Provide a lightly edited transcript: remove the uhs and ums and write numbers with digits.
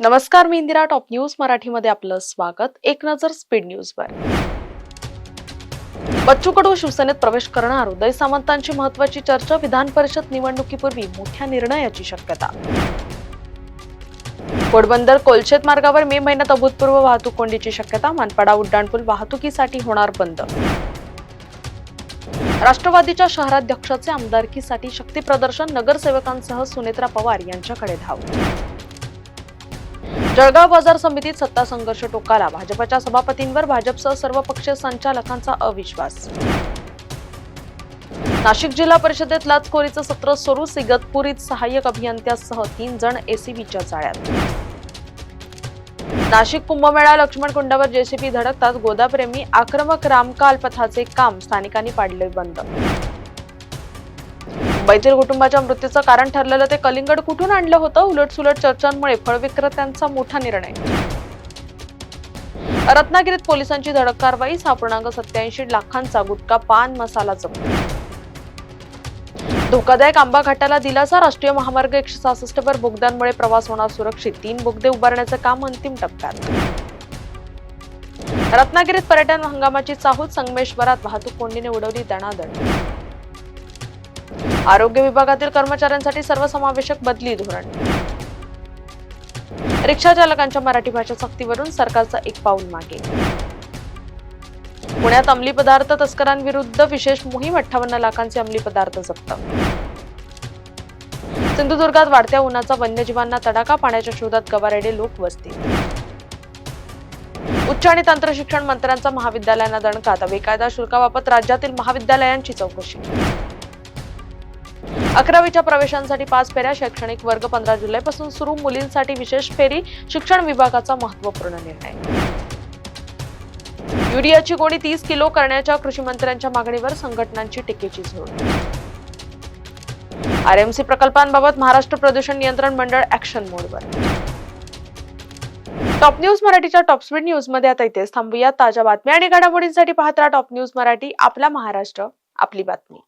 नमस्कार, मी Indira. Top news मराठीमध्ये आपलं स्वागत. एक नजर स्पीड न्यूजवर. बच्चू कडू शिवसेनेत प्रवेश करणार. उदय सामंतांची महत्त्वाची चर्चा. विधान परिषद निवडणुकीपूर्वी मोठ्या निर्णयाची शक्यता. घोडबंदर कोलशेत मार्गावर मे महिन्यात अभूतपूर्व वाहतूक कोंडीची शक्यता. मानपाडा उड्डाणपूल वाहतुकीसाठी होणार बंद. राष्ट्रवादीच्या शहराध्यक्षाचे आमदारकीसाठी शक्ती प्रदर्शन. नगरसेवकांसह सुनेत्रा पवार यांच्याकडे धाव. जळगाव बाजार समितीत सत्ता संघर्ष टोकाला. भाजपच्या सभापतींवर भाजपसह सर्व पक्षीय संचालकांचा अविश्वास. नाशिक जिल्हा परिषदेत लाचखोरीचं सत्र सुरू. इगतपुरीत सहाय्यक अभियंत्यासह 3 जण एसीबीच्या जाळ्यात. नाशिक कुंभमेळा लक्ष्मण कुंडावर जेसीबी धडकतात. गोदाप्रेमी आक्रमक. रामकाल पथाचे काम स्थानिकांनी पाडले बंद. मुंबईतील कुटुंबाच्या मृत्यूचं कारण ठरलेलं ते कलिंगड कुठून आणलं होतं? उलटसुलट चर्चांमुळे फळ विक्रेत्यांचा मोठा निर्णय. रत्नागिरीत पोलिसांची धडक कारवाई. 6.87 लाखांचा गुटखा पान मसाला जप्त. धोकादायक आंबा घाटाला दिलासा. राष्ट्रीय महामार्ग 166 वर बोगद्यांमुळे प्रवास होणार सुरक्षित. 3 बोगदे उभारण्याचं काम अंतिम टप्प्यात. रत्नागिरीत पर्यटन हंगामाची चाहूल. संगमेश्वरात वाहतूक कोंडीने उडवली दणादण. आरोग्य विभागातील कर्मचाऱ्यांसाठी सर्वसमावेशक बदली धोरण. रिक्षा चालकांच्या मराठी भाषा सक्तीवरून सरकारचं एक पाऊल मागे. पुण्यात अंमली पदार्थ तस्करांविरुद्ध विशेष मोहीम. 58 लाखांचे अंमली पदार्थ जप्त. सिंधुदुर्गात वाढत्या उन्हाचा वन्यजीवांना तडाखा. पाण्याच्या शोधात गवारेडे लोक वस्ती. उच्च आणि तंत्रशिक्षण मंत्र्यांचा महाविद्यालयांना दणका. बेकायदा शुल्काबाबत राज्यातील महाविद्यालयांची चौकशी. 11वीच्या प्रवेशांसाठी 5 फेऱ्या. शैक्षणिक वर्ग 15 जुलैपासून सुरू. मुलींसाठी विशेष फेरी. शिक्षण विभागाचा महत्त्वपूर्ण निर्णय. युरियाची गोणी 30 किलो करण्याच्या कृषी मंत्र्यांच्या मागणीवर संघटनांची टीकेची झोड. आरएमसी प्रकल्पांबाबत महाराष्ट्र प्रदूषण नियंत्रण मंडळ ऍक्शन मोडवर. टॉप न्यूज मराठीच्या टॉप स्पीड न्यूज मध्ये आता इथेच थांबूया. ताज्या बातम्या आणि घडामोडींसाठी पाहत राहा टॉप न्यूज मराठी. आपला महाराष्ट्र, आपली बातमी.